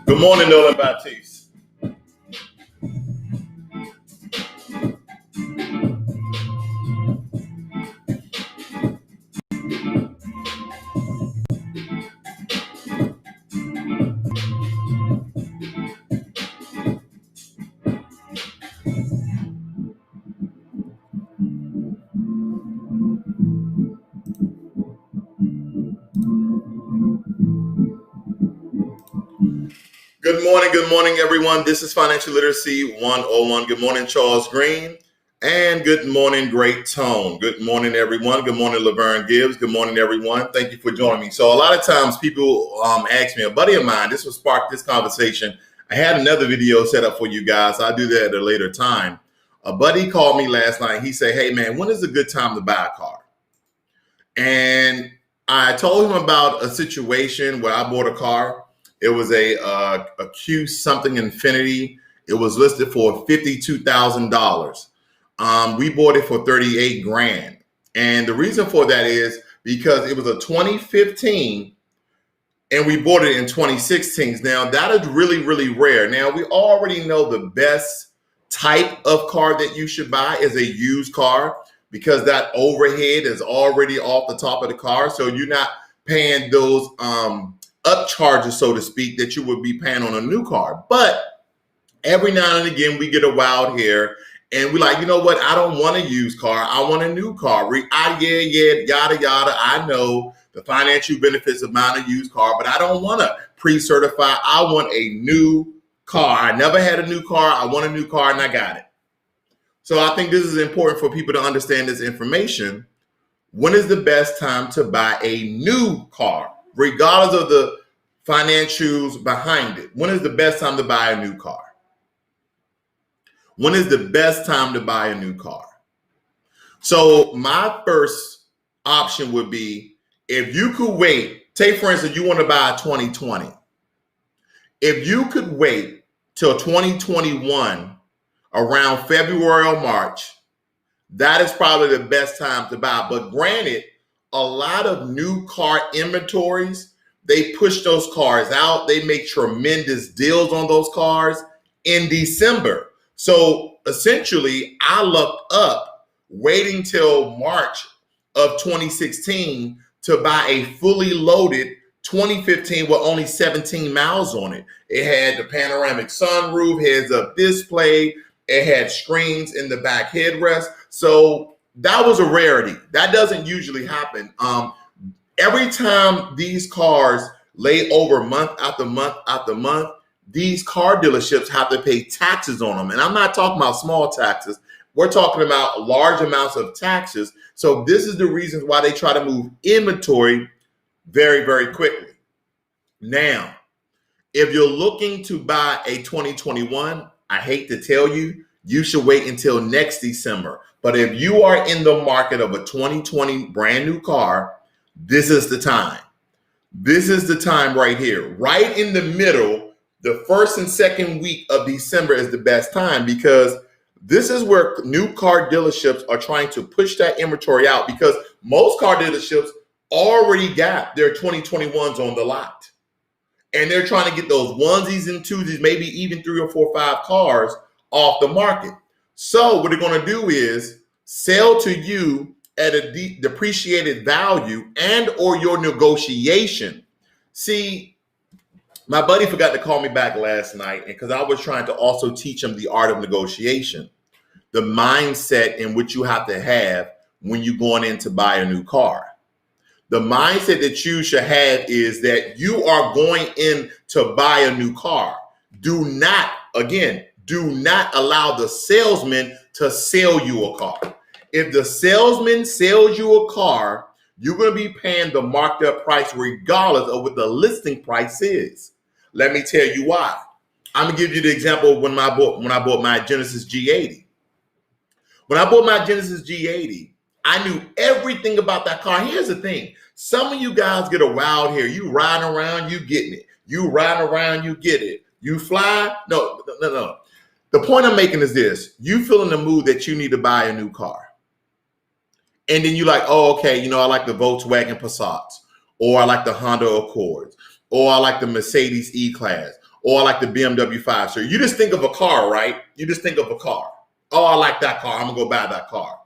Good morning, Nolan Baptiste. Good morning, everyone. This is Financial Literacy 101. Good morning, Charles Green. And good morning, Great Tone. Good morning, everyone. Good morning, Laverne Gibbs. Good morning, everyone. Thank you for joining me. So a lot of times people ask me, a buddy of mine, this will spark this conversation. I had another video set up for you guys. I'll do that at a later time. A buddy called me last night. He said, hey, man, when is a good time to buy a car? And I told him about a situation where I bought a car. It was a Q something Infinity. It was listed for $52,000. We bought it for 38 grand. And the reason for that is because it was a 2015 and we bought it in 2016. Now that is really, really rare. Now we already know the best type of car that you should buy is a used car because that overhead is already off the top of the car. So you're not paying those upcharges, so to speak, that you would be paying on a new car. But every now and again, we get a wild hair and we're like, you know what? I don't want a used car. I want a new car. Yada, yada. I know the financial benefits of buying a used car, but I don't want to pre-certify. I want a new car. I never had a new car. I want a new car and I got it. So I think this is important for people to understand this information. When is the best time to buy a new car, regardless of the financials behind it? When is the best time to buy a new car? When is the best time to buy a new car? So my first option would be if you could wait, take for instance, you want to buy a 2020. If you could wait till 2021 around February or March, that is probably the best time to buy. But granted, a lot of new car inventories, they push those cars out. They make tremendous deals on those cars in December. So essentially, I lucked up waiting till March of 2016 to buy a fully loaded 2015 with only 17 miles on it. It had the panoramic sunroof, heads-up display. It had screens in the back headrest. So that was a rarity. That doesn't usually happen. Every time these cars lay over month after month after month, these car dealerships have to pay taxes on them. And I'm not talking about small taxes. We're talking about large amounts of taxes. So this is the reasons why they try to move inventory very, very quickly. Now, if you're looking to buy a 2021, I hate to tell you, you should wait until next December. But if you are in the market of a 2020 brand new car, this is the time. This is the time right here. Right in the middle, the first and second week of December is the best time because this is where new car dealerships are trying to push that inventory out because most car dealerships already got their 2021s on the lot. And they're trying to get those onesies and twosies, maybe even 3 or 4 or 5 cars off the market. So what they're going to do is sell to you at a depreciated value and or your negotiation. See, my buddy forgot to call me back last night because I was trying to also teach him the art of negotiation, the mindset in which you have to have when you're going in to buy a new car. The mindset that you should have is that you are going in to buy a new car. Do not do not allow the salesman to sell you a car. If the salesman sells you a car, you're going to be paying the marked up price regardless of what the listing price is. Let me tell you why. I'm going to give you the example when I bought my Genesis G80. When I bought my Genesis G80, I knew everything about that car. Here's the thing. Some of you guys get a wild hair. You riding around, you getting it. You riding around, you get it. You fly. No. The point I'm making is this. You feel in the mood that you need to buy a new car. And then you like, oh, okay, I like the Volkswagen Passats, or I like the Honda Accords, or I like the Mercedes E-Class, or I like the BMW 5 Series. You just think of a car, right? You just think of a car. Oh, I like that car. I'm going to go buy that car.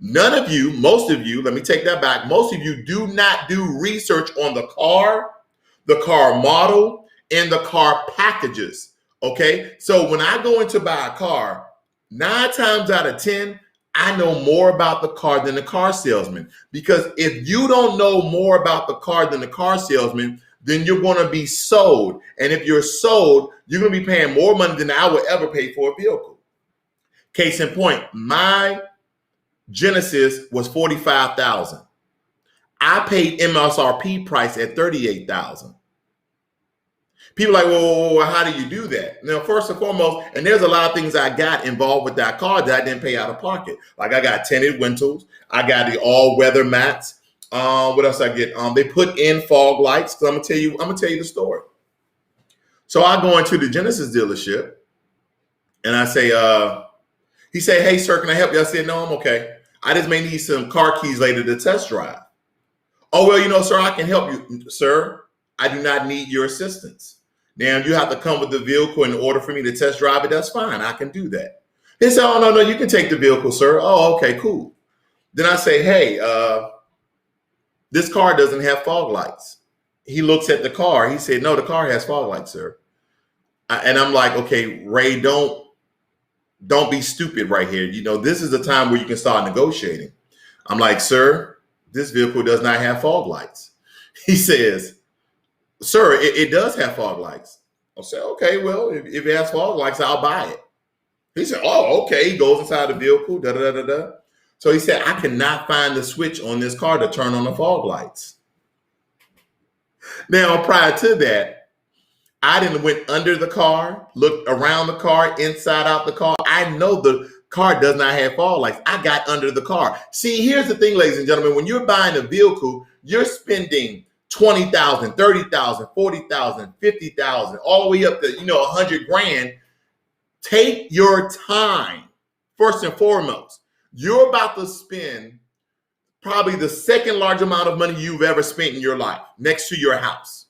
None of you, most of you, let me take that back. Most of you do not do research on the car model, and the car packages. Okay. So when I go in to buy a car, 9 times out of 10, I know more about the car than the car salesman. Because if you don't know more about the car than the car salesman, then you're going to be sold. And if you're sold, you're going to be paying more money than I would ever pay for a vehicle. Case in point, my Genesis was $45,000. I paid MSRP price at $38,000. People are like, well, how do you do that? Now, first and foremost, and there's a lot of things I got involved with that car that I didn't pay out of pocket. Like I got tinted windows. I got the all-weather mats. What else I get? They put in fog lights. So I'm gonna tell you the story. So I go into the Genesis dealership and I say, he said, hey, sir, can I help you? I said, no, I'm okay. I just may need some car keys later to test drive. Oh, well, sir, I can help you. Sir, I do not need your assistance. Now, you have to come with the vehicle in order for me to test drive it. That's fine. I can do that. He said, oh, no, you can take the vehicle, sir. Oh, okay, cool. Then I say, hey, this car doesn't have fog lights. He looks at the car. He said, no, the car has fog lights, sir. And I'm like, okay, Ray, don't be stupid right here. This is the time where you can start negotiating. I'm like, sir, this vehicle does not have fog lights. He says, sir, it does have fog lights. I said, okay, well, if it has fog lights, I'll buy it. He said, oh, okay. He goes inside the vehicle, da-da-da-da-da. So he said, I cannot find the switch on this car to turn on the fog lights. Now, prior to that, I didn't went under the car, looked around the car, inside out the car. I know the car does not have fog lights. I got under the car. See, here's the thing, ladies and gentlemen. When you're buying a vehicle, you're spending $20,000, $30,000, $40,000, $50,000, all the way up to, $100,000. Take your time. First and foremost, you're about to spend probably the second large amount of money you've ever spent in your life next to your house.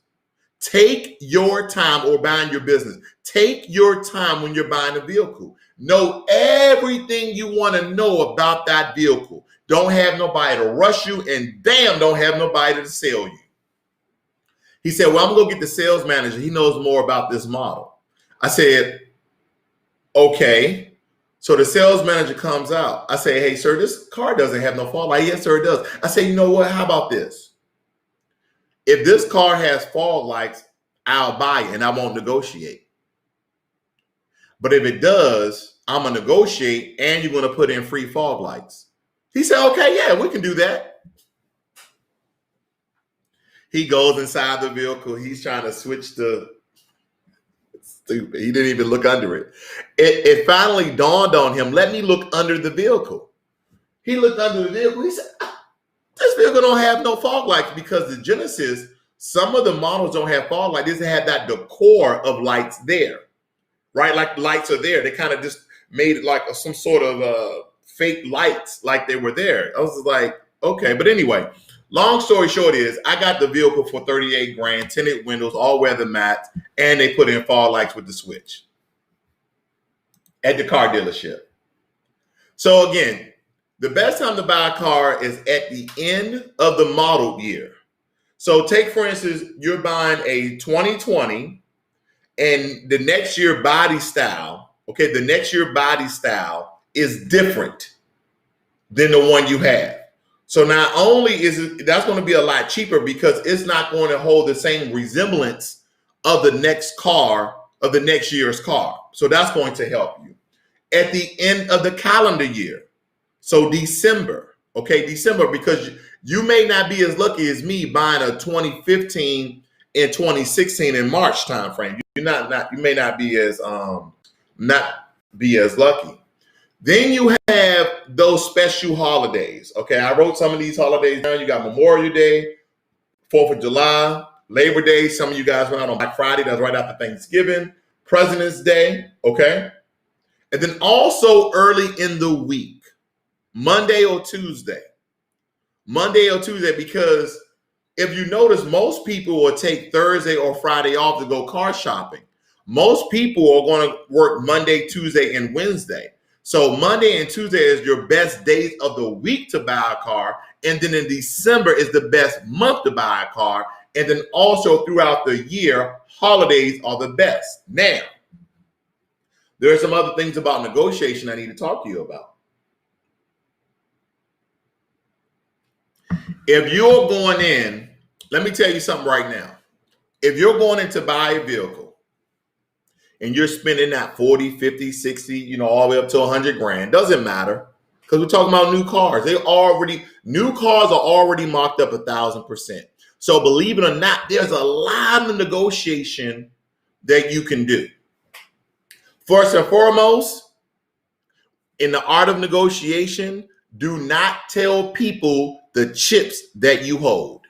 Take your time, or buying your business. Take your time when you're buying a vehicle. Know everything you want to know about that vehicle. Don't have nobody to rush you, and damn, don't have nobody to sell you. He said, well, I'm going to go get the sales manager. He knows more about this model. I said, okay. So the sales manager comes out. I say, hey, sir, this car doesn't have no fog light. Yes, sir, it does. I say, you know what? How about this? If this car has fog lights, I'll buy it and I won't negotiate. But if it does, I'm going to negotiate and you're going to put in free fog lights. He said, okay, yeah, we can do that. He goes inside the vehicle. He's trying to switch the stupid. He didn't even look under it. It finally dawned on him, let me look under the vehicle. He looked under the vehicle. He said, this vehicle don't have no fog lights, because the Genesis, some of the models don't have fog lights. They just have that decor of lights there, right? Like the lights are there. They kind of just made it like some sort of fake lights, like they were there. I was just like, okay. But anyway, long story short is I got the vehicle for $38,000, tinted windows, all weather mats, and they put in fog lights with the switch at the car dealership. So again, the best time to buy a car is at the end of the model year. So take, for instance, you're buying a 2020 and the next year body style, okay, the next year body style is different than the one you have. So not only is it, that's going to be a lot cheaper because it's not going to hold the same resemblance of the next car of the next year's car. So that's going to help you. At the end of the calendar year, so December, okay, December, because you may not be as lucky as me buying a 2015 and 2016 in March timeframe. You may not be as lucky. Then you have those special holidays. Okay, I wrote some of these holidays down. You got Memorial Day, 4th of July, Labor Day. Some of you guys went out on Black Friday. That's right after Thanksgiving. President's Day. Okay. And then also early in the week, Monday or Tuesday, because if you notice, most people will take Thursday or Friday off to go car shopping. Most people are going to work Monday, Tuesday, and Wednesday. So Monday and Tuesday is your best days of the week to buy a car. And then in December is the best month to buy a car. And then also throughout the year, holidays are the best. Now, there are some other things about negotiation I need to talk to you about. If you're going in, let me tell you something right now. If you're going in to buy a vehicle and you're spending that 40, 50, 60, all the way up to 100 grand, doesn't matter, because we're talking about new cars. New cars are already marked up 1,000%. So believe it or not, there's a lot of negotiation that you can do. First and foremost, in the art of negotiation, do not tell people the chips that you hold.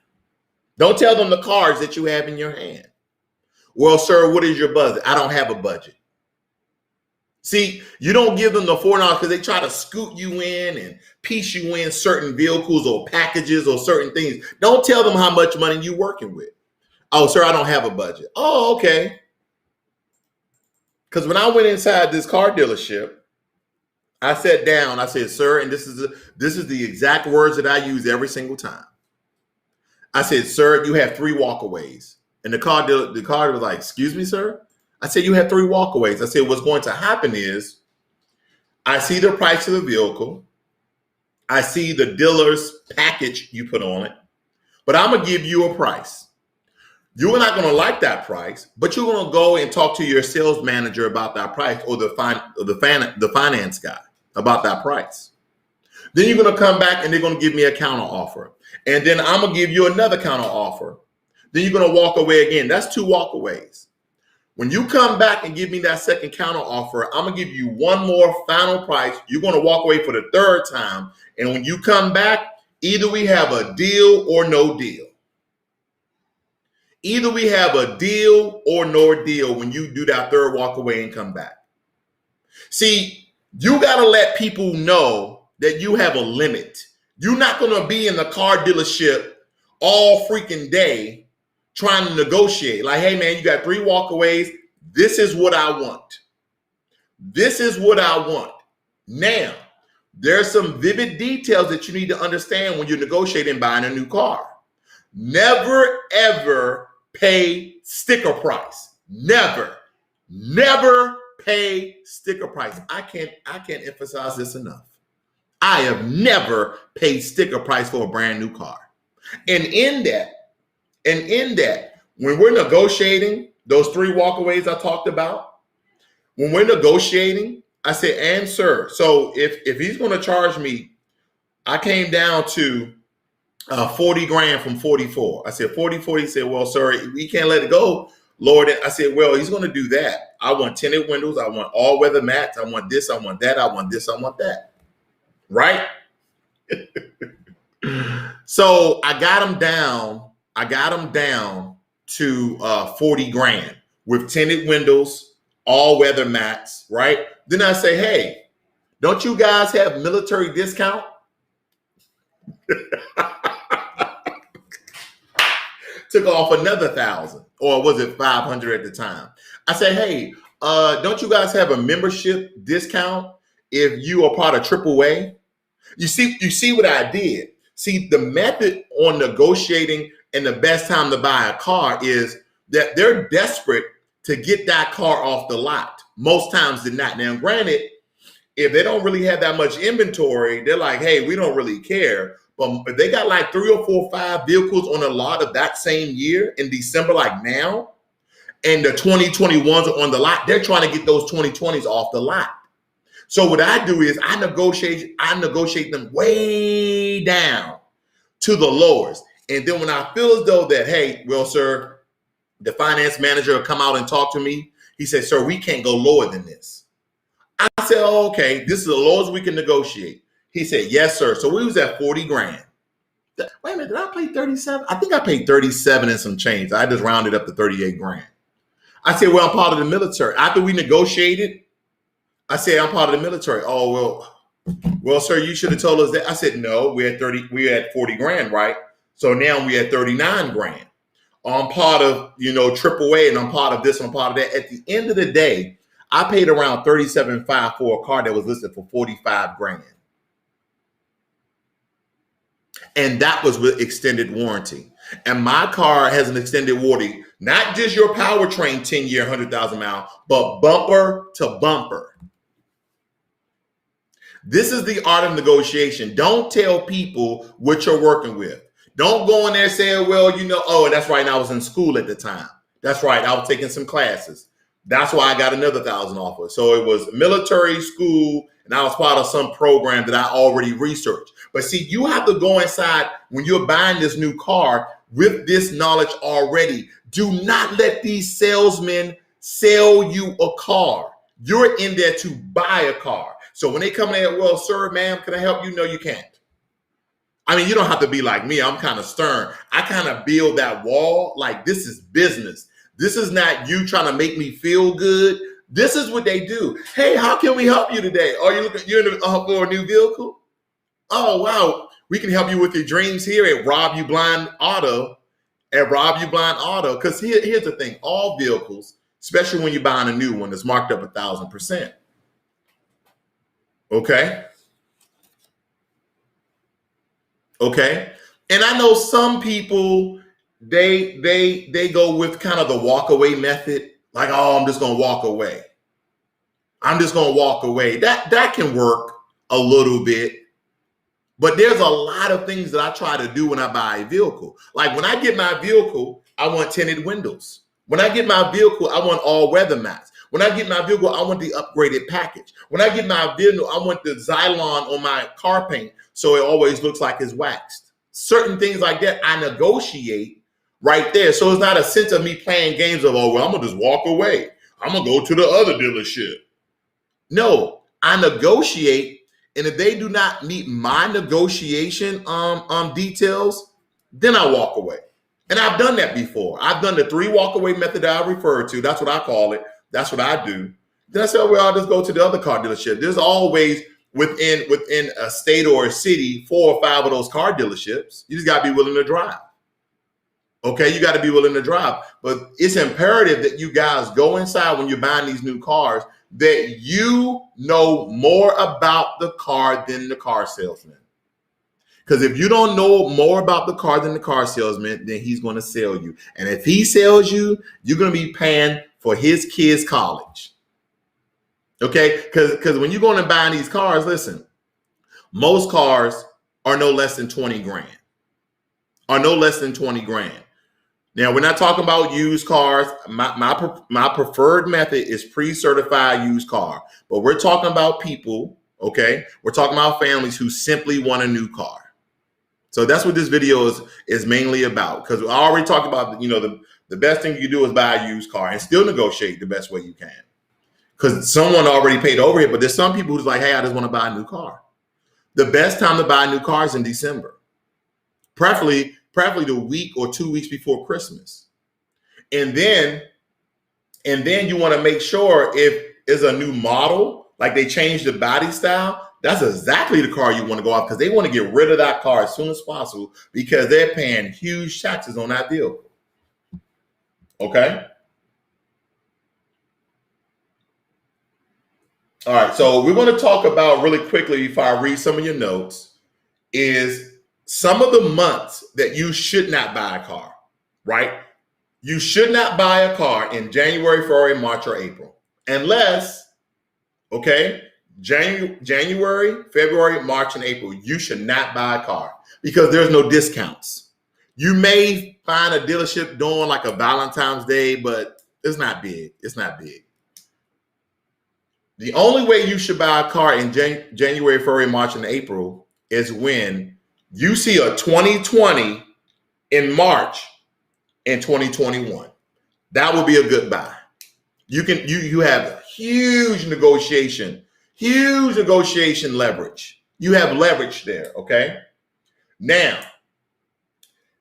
Don't tell them the cards that you have in your hand. Well, sir, what is your budget? I don't have a budget. See, you don't give them the $4 because they try to scoot you in and piece you in certain vehicles or packages or certain things. Don't tell them how much money you're working with. Oh, sir, I don't have a budget. Oh, okay. Because when I went inside this car dealership, I sat down, I said, sir, and this is the exact words that I use every single time. I said, sir, you have 3 walkaways. And the car was like, excuse me, sir? I said, you have 3 walkaways. I said, what's going to happen is I see the price of the vehicle. I see the dealer's package you put on it, but I'm going to give you a price. You're not going to like that price, but you're going to go and talk to your sales manager about that price or the finance guy about that price. Then you're going to come back and they're going to give me a counter offer. And then I'm going to give you another counter offer. Then you're going to walk away again. That's 2 walkaways. When you come back and give me that second counter offer, I'm going to give you one more final price. You're going to walk away for the 3rd time. And when you come back, either we have a deal or no deal. Either we have a deal or no deal when you do that 3rd walk away and come back. See, you got to let people know that you have a limit. You're not going to be in the car dealership all freaking day trying to negotiate. Like, hey, man, you got 3 walkaways. This is what I want. This is what I want. Now, there's some vivid details that you need to understand when you're negotiating buying a new car. Never, ever pay sticker price. Never pay sticker price. I can't emphasize this enough. I have never paid sticker price for a brand new car. And in that, when we're negotiating those 3 walkaways I talked about, when we're negotiating, I said, and sir, so if he's going to charge me, I came down to 40 grand from 44. I said 40. He said, well, sir, we can't let it go, Lord. I said, well, he's going to do that. I want tinted windows. I want all weather mats. I want this. I want that. I want this. I want that. Right? So I got him down to 40 grand with tinted windows, all weather mats. Right? Then I say, hey, don't you guys have military discount? Took off another 1,000, or was it 500 at the time? I said, hey, don't you guys have a membership discount if you are part of AAA? You see what I did? See, the method on negotiating and the best time to buy a car is that they're desperate to get that car off the lot. Most times they're not. Now, granted, if they don't really have that much inventory, they're like, hey, we don't really care. But if they got like 3 or 4 or 5 vehicles on a lot of that same year in December, like now, and the 2021s are on the lot. They're trying to get those 2020s off the lot. So what I do is I negotiate them way down to the lowest. And then when I feel as though that, hey, well, sir, the finance manager will come out and talk to me. He said, sir, we can't go lower than this. I said, oh, okay, this is the lowest we can negotiate. He said, yes, sir. So we was at 40 grand. Wait a minute, did I pay 37? I think I paid 37 and some change. I just rounded up to 38 grand. I said, well, I'm part of the military. After we negotiated, I said, I'm part of the military. Oh, well, sir, you should have told us that. I said, no, we had 40 grand, right? So now we had 39 grand. I'm part of, AAA, and I'm part of this, and I'm part of that. At the end of the day, I paid around $37.5 for a car that was listed for 45 grand. And that was with extended warranty. And my car has an extended warranty, not just your powertrain 10-year, 100,000 mile, but bumper to bumper. This is the art of negotiation. Don't tell people what you're working with. Don't go in there saying, well, oh, that's right. And I was in school at the time. That's right. I was taking some classes. That's why I got another 1,000 off of it. So it was military school, and I was part of some program that I already researched. But see, you have to go inside when you're buying this new car with this knowledge already. Do not let these salesmen sell you a car. You're in there to buy a car. So when they come in, well, sir, ma'am, can I help you? No, you can't. I mean, you don't have to be like me. I'm kind of stern. I kind of build that wall like this is business. This is not you trying to make me feel good. This is what they do. Hey, how can we help you today? Are you looking for a new vehicle? Oh, wow. We can help you with your dreams here at Rob You Blind Auto. Because here's the thing. All vehicles, especially when you're buying a new one, is marked up 1,000%. Okay. And I know some people, they go with kind of the walk away method. Like, oh, I'm just going to walk away. That can work a little bit. But there's a lot of things that I try to do when I buy a vehicle. Like when I get my vehicle, I want tinted windows. When I get my vehicle, I want all weather mats. When I get my vehicle, I want the upgraded package. When I get my vehicle, I want the Xylon on my car paint so it always looks like it's waxed. Certain things like that, I negotiate right there. So it's not a sense of me playing games of, oh, well, I'm going to just walk away. I'm going to go to the other dealership. No, I negotiate. And if they do not meet my negotiation details, then I walk away. And I've done that before. I've done the 3 walk away method that I refer to. That's what I call it. That's what I do. Then I said, well, I'll just go to the other car dealership. There's always within a state or a city 4 or 5 of those car dealerships. You just got to be willing to drive. Okay, you got to be willing to drive. But it's imperative that you guys go inside when you're buying these new cars, that you know more about the car than the car salesman. Because if you don't know more about the car than the car salesman, then he's going to sell you. And if he sells you, you're going to be paying for his kids' college. Okay, because when you're going to buy these cars, listen, most cars are no less than 20 grand. Now, we're not talking about used cars. My preferred method is pre-certified used car. But we're talking about people, okay? We're talking about families who simply want a new car. So that's what this video is mainly about. Because I already talked about, the best thing you do is buy a used car and still negotiate the best way you can. Because someone already paid over it, but there's some people who's like, hey, I just want to buy a new car. The best time to buy a new car is in December. Preferably the week or 2 weeks before Christmas. And then you want to make sure if it's a new model, like they changed the body style, that's exactly the car you want to go out, because they want to get rid of that car as soon as possible because they're paying huge taxes on that vehicle. Okay? All right, so we're going to talk about really quickly before I read some of your notes is some of the months that you should not buy a car, right? You should not buy a car in January, February, March, or April. Unless, okay, January, February, March, and April, you should not buy a car because there's no discounts. You may find a dealership doing like a Valentine's Day, but It's not big. It's not big. The only way you should buy a car in January, February, March, and April is when you see a 2020 in March in 2021. That will be a good buy. You have huge negotiation leverage. You have leverage there, okay? Now,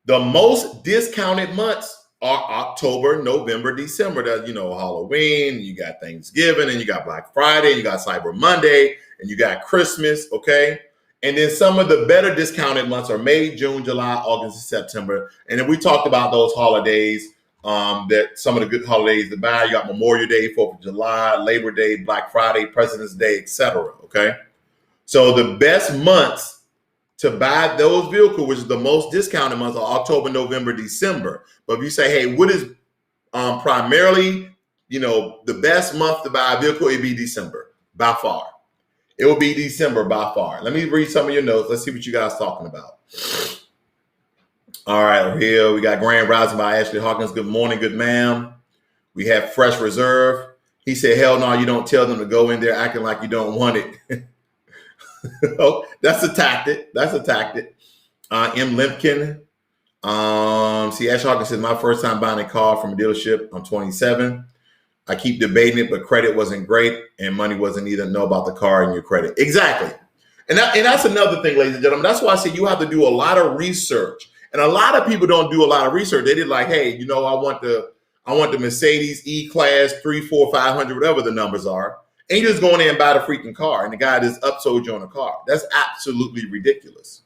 the most discounted months are October, November, December. That, Halloween, you got Thanksgiving, and you got Black Friday, and you got Cyber Monday, and you got Christmas, okay? And then some of the better discounted months are May, June, July, August, and September. And then we talked about those holidays, that some of the good holidays to buy. You got Memorial Day, 4th of July, Labor Day, Black Friday, President's Day, etc. Okay? So the best months to buy those vehicles, which is the most discounted months, are October, November, December. But if you say, hey, what is primarily, the best month to buy a vehicle, it'd be December, by far. It will be December by far. Let me read some of your notes. Let's see what you guys are talking about. All right, here we got Grand Rising by Ashley Hawkins. Good morning, good ma'am. We have Fresh Reserve. He said, hell no, you don't tell them to go in there acting like you don't want it. Oh, that's a tactic. M. Limpkin. See, Ash Hawkins said, my first time buying a car from a dealership. I'm 27. I keep debating it, but credit wasn't great and money wasn't either. Know about the car and your credit. Exactly. And that's another thing, ladies and gentlemen. That's why I say you have to do a lot of research. And a lot of people don't do a lot of research. They did like, hey, I want the Mercedes E-Class 3, 4, 500, whatever the numbers are. And you just go in there and buy the freaking car. And the guy just upsold you on a car. That's absolutely ridiculous.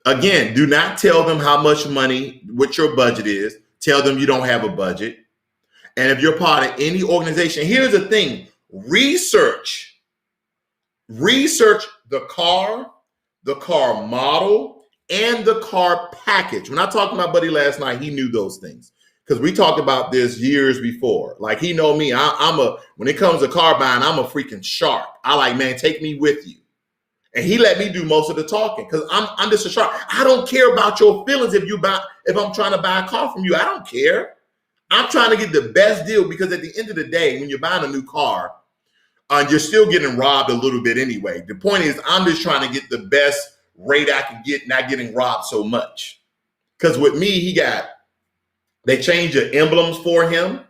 Again, do not tell them how much money, what your budget is. Tell them you don't have a budget. And if you're part of any organization, here's the thing. Research the car model, and the car package. When I talked to my buddy last night, he knew those things. Because we talked about this years before. Like, he know me. When it comes to car buying, I'm a freaking shark. I like, man, take me with you. And he let me do most of the talking because I'm just a shark. I don't care about your feelings if I'm trying to buy a car from you. I don't care. I'm trying to get the best deal because at the end of the day, when you're buying a new car, you're still getting robbed a little bit anyway. The point is, I'm just trying to get the best rate I can get, not getting robbed so much. Because with me, they changed the emblems for him.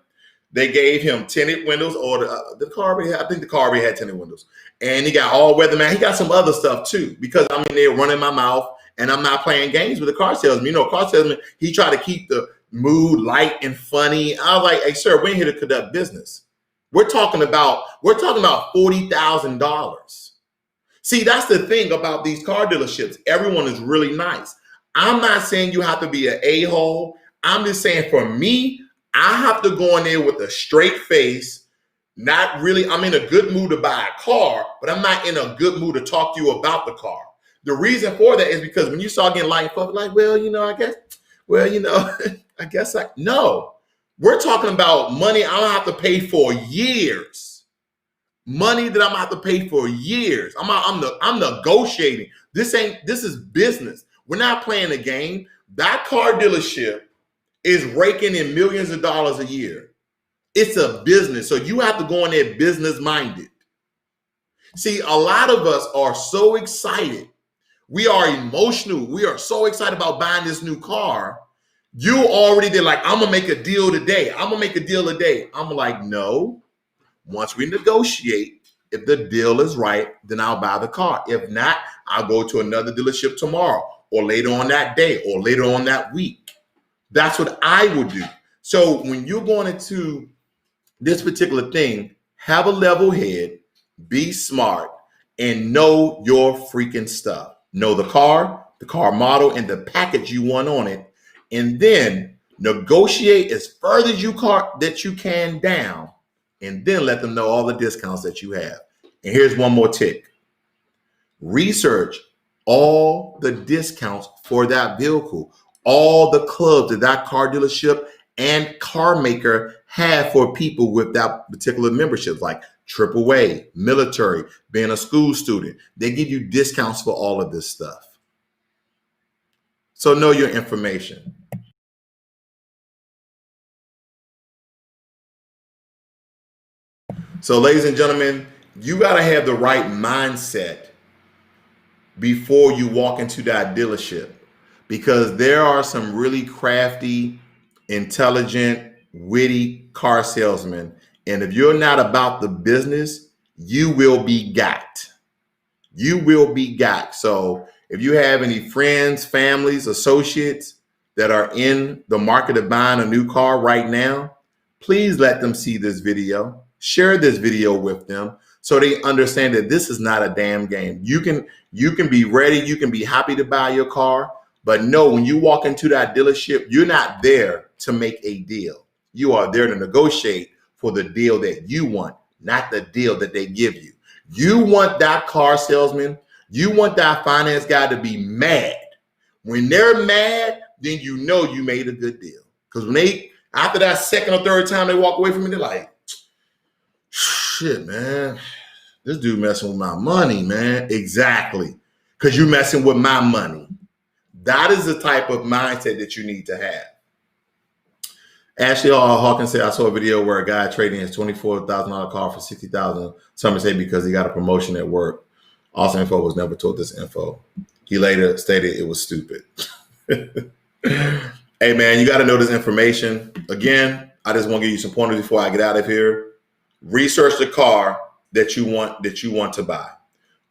They gave him tinted windows, or the car already had, I think the car already had tinted windows. And he got all weather, man. He got some other stuff too, because I'm in there running my mouth and I'm not playing games with the car salesman. Car salesman, he tried to keep the mood light and funny. I was like, hey, sir, we're here to conduct business. We're talking about $40,000. See, that's the thing about these car dealerships. Everyone is really nice. I'm not saying you have to be an a-hole. I'm just saying, for me, I have to go in there with a straight face. Not really, I'm in a good mood to buy a car, but I'm not in a good mood to talk to you about the car. The reason for that is because when you start getting light and fluffy, like, no. We're talking about money I'm gonna have to pay for years. Money that I'm gonna have to pay for years. I'm negotiating. This is business. We're not playing a game. That car dealership is raking in millions of dollars a year. It's a business. So you have to go in there business minded. See, a lot of us are so excited. We are emotional. We are so excited about buying this new car. You already did like, I'm going to make a deal today. I'm like, no. Once we negotiate, if the deal is right, then I'll buy the car. If not, I'll go to another dealership tomorrow or later on that day or later on that week. That's what I would do. So when you're going into this particular thing, have a level head, be smart, and know your freaking stuff. Know the car model, and the package you want on it. And then negotiate as further as you can down, and then let them know all the discounts that you have. And here's one more tip. Research all the discounts for that vehicle, all the clubs that car dealership and car maker have for people with that particular membership, like AAA, military, being a school student. They give you discounts for all of this stuff. So know your information. So, ladies and gentlemen, you got to have the right mindset before you walk into that dealership, because there are some really crafty, intelligent, witty car salesmen. And if you're not about the business, you will be got. You will be got. So if you have any friends, families, associates that are in the market of buying a new car right now, please let them see this video. Share this video with them so they understand that this is not a damn game. You can be ready, you can be happy to buy your car, but no, when you walk into that dealership, you're not there to make a deal. You are there to negotiate for the deal that you want, not the deal that they give you. You want that car salesman, you want that finance guy to be mad. When they're mad, then you know you made a good deal. Because when they, after that second or third time they walk away from me, they're like, shit, man, this dude messing with my money, man. Exactly. Because you're messing with my money. That is the type of mindset that you need to have. Ashley Hawkins said, I saw a video where a guy trading his $24,000 car for $60,000. Some say because he got a promotion at work. Also, info was never told this info. He later stated it was stupid. Hey, man, you got to know this information. Again, I just want to give you some pointers before I get out of here. Research the car that you want to buy.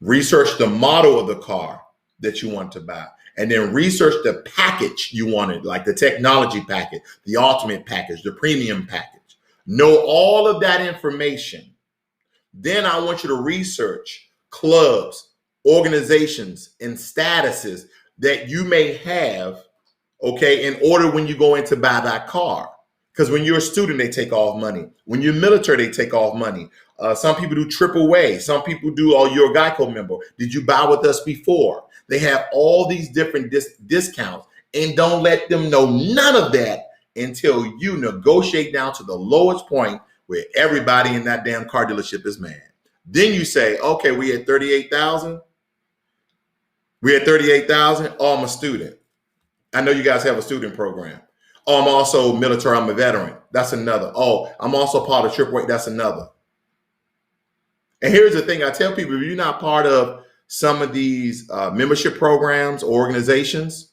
Research the model of the car that you want to buy. And then research the package you wanted, like the technology package, the ultimate package, the premium package. Know all of that information. Then I want you to research clubs, organizations, and statuses that you may have, okay, in order when you go in to buy that car. Because when you're a student, they take off money. When you're military, they take off money. Some people do AAA. Some people do, oh, you're a Geico member. Did you buy with us before? They have all these different discounts, and don't let them know none of that until you negotiate down to the lowest point where everybody in that damn car dealership is mad. Then you say, okay, we at 38,000. We at 38,000. Oh, I'm a student. I know you guys have a student program. Oh, I'm also military. I'm a veteran. That's another. Oh, I'm also part of AAA. That's another. And here's the thing. I tell people, if you're not part of some of these membership programs or organizations,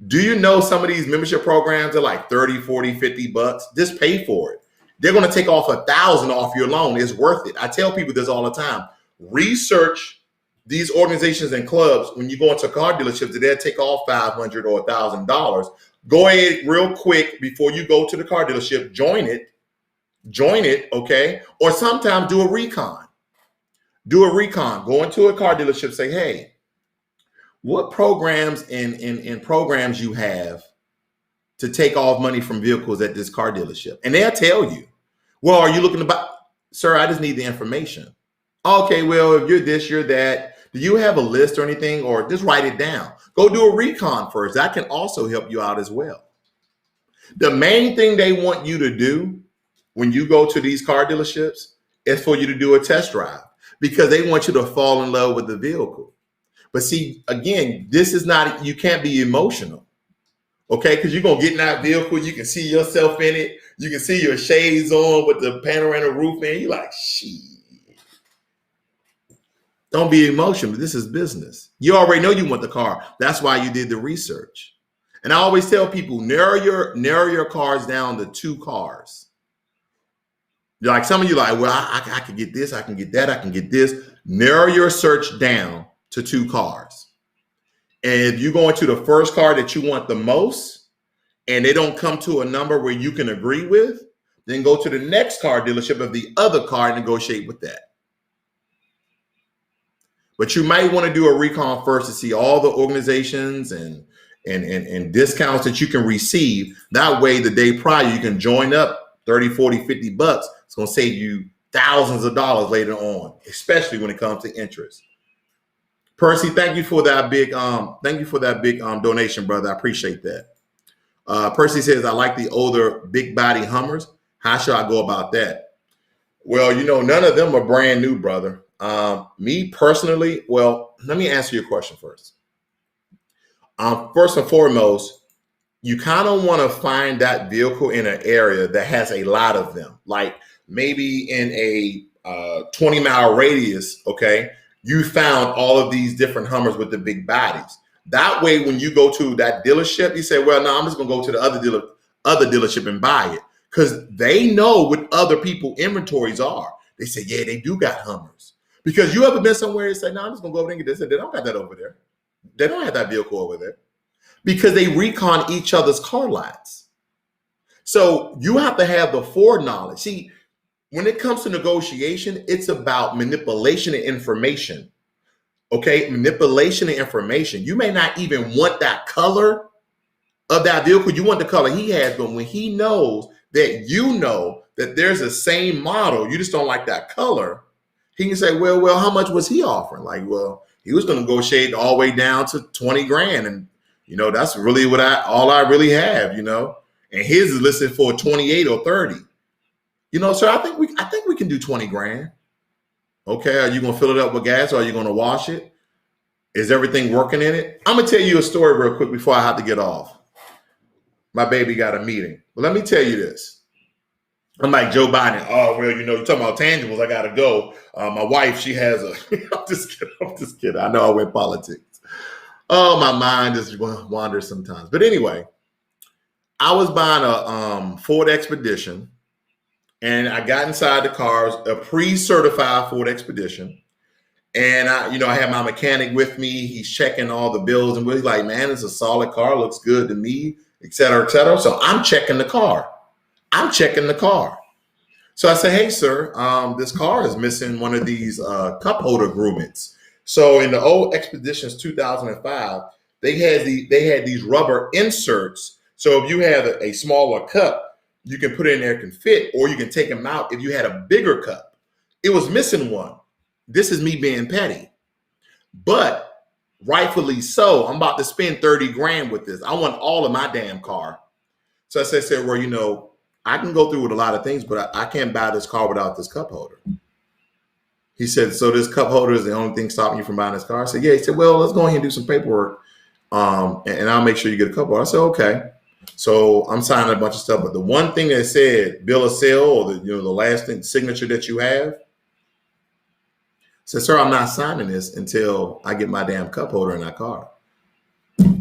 do you know some of these membership programs are like 30, 40, 50 bucks? Just pay for it. They're going to take off 1,000 off your loan. It's worth it. I tell people this all the time. Research these organizations and clubs. When you go into car dealerships, they'll take off $500 or $1,000. Go ahead real quick before you go to the car dealership. Join it, okay? Or sometimes do a recon. Do a recon. Go into a car dealership. Say, hey, what programs and programs you have to take off money from vehicles at this car dealership? And they'll tell you. Well, are you looking to buy? Sir, I just need the information. Okay, well, if you're this, you're that. Do you have a list or anything? Or just write it down. Go do a recon first. That can also help you out as well. The main thing they want you to do when you go to these car dealerships is for you to do a test drive, because they want you to fall in love with the vehicle. But see, again, this is not, you can't be emotional, okay? Because you're going to get in that vehicle. You can see yourself in it. You can see your shades on with the panoramic roof in. You're like, shit. Don't be emotional. This is business. You already know you want the car. That's why you did the research. And I always tell people, narrow your cars down to 2 cars. Like some of you like, well, I can get this, I can get that, I can get this. Narrow your search down to 2 cars. And if you go into the first car that you want the most and they don't come to a number where you can agree with, then go to the next car dealership of the other car and negotiate with that. But you might want to do a recon first to see all the organizations and discounts that you can receive. That way, the day prior, you can join up 30, 40, 50 bucks. It's going to save you thousands of dollars later on, especially when it comes to interest. Percy, thank you for that big donation, brother. I appreciate that. Percy says, I like the older big body Hummers. How should I go about that? Well, none of them are brand new, brother. Me personally, well, let me answer your question first. First and foremost, you kind of want to find that vehicle in an area that has a lot of them, like maybe in a 20-mile radius, okay, you found all of these different Hummers with the big bodies. That way, when you go to that dealership, you say, well, no, I'm just going to go to the other dealership and buy it, because they know what other people inventories are. They say, yeah, they do got Hummers. Because you ever been somewhere and say, no, I'm just going to go over there and get this. They don't got that over there. They don't have that vehicle over there. Because they recon each other's car lots. So you have to have the foreknowledge. See, when it comes to negotiation, it's about manipulation and information. Okay, manipulation and information. You may not even want that color of that vehicle. You want the color he has, but when he knows that you know that there's the same model, you just don't like that color, he can say, well, how much was he offering? Like, well, he was going to negotiate all the way down to 20 grand. And, you know, that's really all I really have, you know, and his is listed for 28 or 30. You know, sir, I think we can do 20 grand. Okay, are you going to fill it up with gas, or are you going to wash it? Is everything working in it? I'm going to tell you a story real quick before I have to get off. My baby got a meeting. But let me tell you this. I'm like Joe Biden. Oh, well, you know, you're talking about tangibles. I got to go. My wife, she has a, I'm just kidding. I know I went politics. Oh, my mind just wanders sometimes. But anyway, I was buying a Ford Expedition. And I got inside the car, a pre-certified Ford Expedition. And I had my mechanic with me. He's checking all the bills, and he's like, man, it's a solid car, looks good to me, et cetera, et cetera. So I'm checking the car. So I said, hey, sir, this car is missing one of these cup holder grommets. So in the old Expeditions 2005, they had these rubber inserts. So if you have a smaller cup, you can put it in there, it can fit, or you can take them out if you had a bigger cup. It was missing one. This is me being petty. But rightfully so, I'm about to spend 30 grand with this. I want all of my damn car. So I said, well, you know, I can go through with a lot of things, but I can't buy this car without this cup holder. He said, so this cup holder is the only thing stopping you from buying this car? I said, yeah. He said, well, let's go ahead and do some paperwork, and I'll make sure you get a cup holder. I said, okay. So I'm signing a bunch of stuff, but the one thing that said bill of sale, or the last thing, signature that you have, said, sir, I'm not signing this until I get my damn cup holder in that car.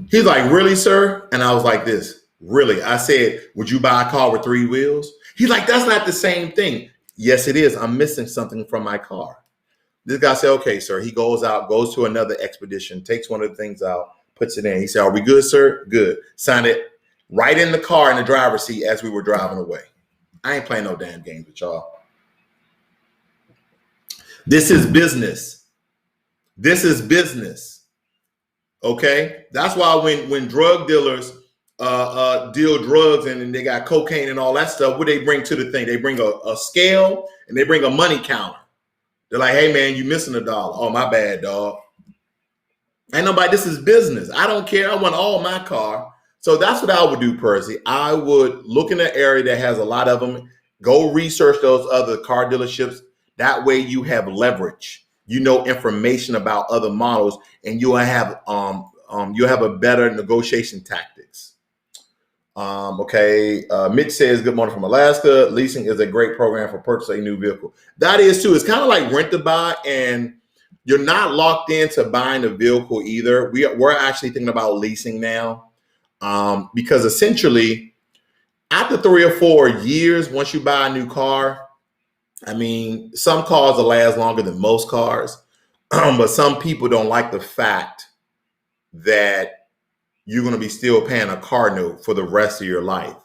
He's like, really, sir? And I was like this, really? I said, would you buy a car with 3 wheels? He's like, that's not the same thing. Yes, it is. I'm missing something from my car. This guy said, okay, sir. He goes to another Expedition, takes one of the things out, puts it in. He said, are we good, sir? Good. Sign it. Right in the car in the driver's seat as we were driving away. I ain't playing no damn games with y'all. This is business. Okay? That's why when drug dealers deal drugs and they got cocaine and all that stuff, what they bring to the thing? They bring a scale and they bring a money counter. They're like, hey, man, you missing $1. Oh, my bad, dog. Ain't nobody, this is business. I don't care. I want all my car. So that's what I would do, Percy. I would look in an area that has a lot of them. Go research those other car dealerships. That way you have leverage. You know information about other models, and you'll have a better negotiation tactics. Mitch says, good morning from Alaska. Leasing is a great program for purchasing a new vehicle. That is too. It's kind of like rent to buy, and you're not locked into buying a vehicle either. We're actually thinking about leasing now. Because essentially after 3 or 4 years, once you buy a new car, I mean, some cars will last longer than most cars, but some people don't like the fact that you're going to be still paying a car note for the rest of your life.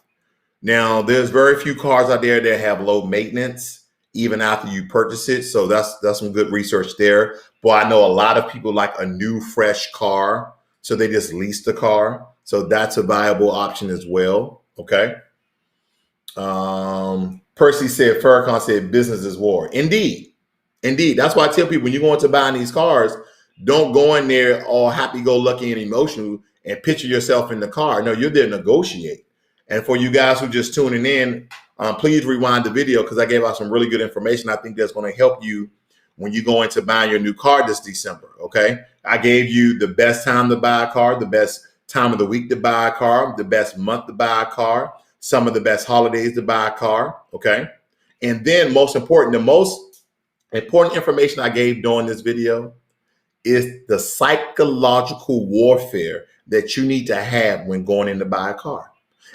Now, there's very few cars out there that have low maintenance, even after you purchase it. So that's some good research there. But I know a lot of people like a new, fresh car, so they just lease the car. So that's a viable option as well. Okay. Percy said, Farrakhan said, business is war. Indeed. That's why I tell people, when you go into buying these cars, don't go in there all happy-go-lucky and emotional and picture yourself in the car. No, you're there to negotiate. And for you guys who just tuning in, please rewind the video, because I gave out some really good information. I think that's going to help you when you go into buying your new car this December. Okay. I gave you the best time to buy a car, the best time of the week to buy a car, the best month to buy a car, some of the best holidays to buy a car. Okay. And then most important, the most important information I gave during this video is the psychological warfare that you need to have when going in to buy a car.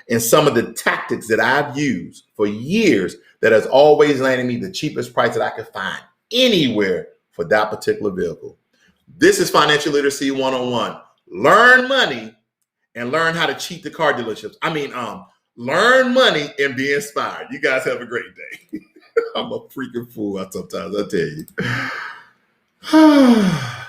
And some of the tactics that I've used for years that has always landed me the cheapest price that I could find anywhere for that particular vehicle. This is Financial Literacy 101. Learn money and learn how to cheat the car dealerships. Learn money and be inspired. You guys have a great day. I'm a freaking fool sometimes, I tell you.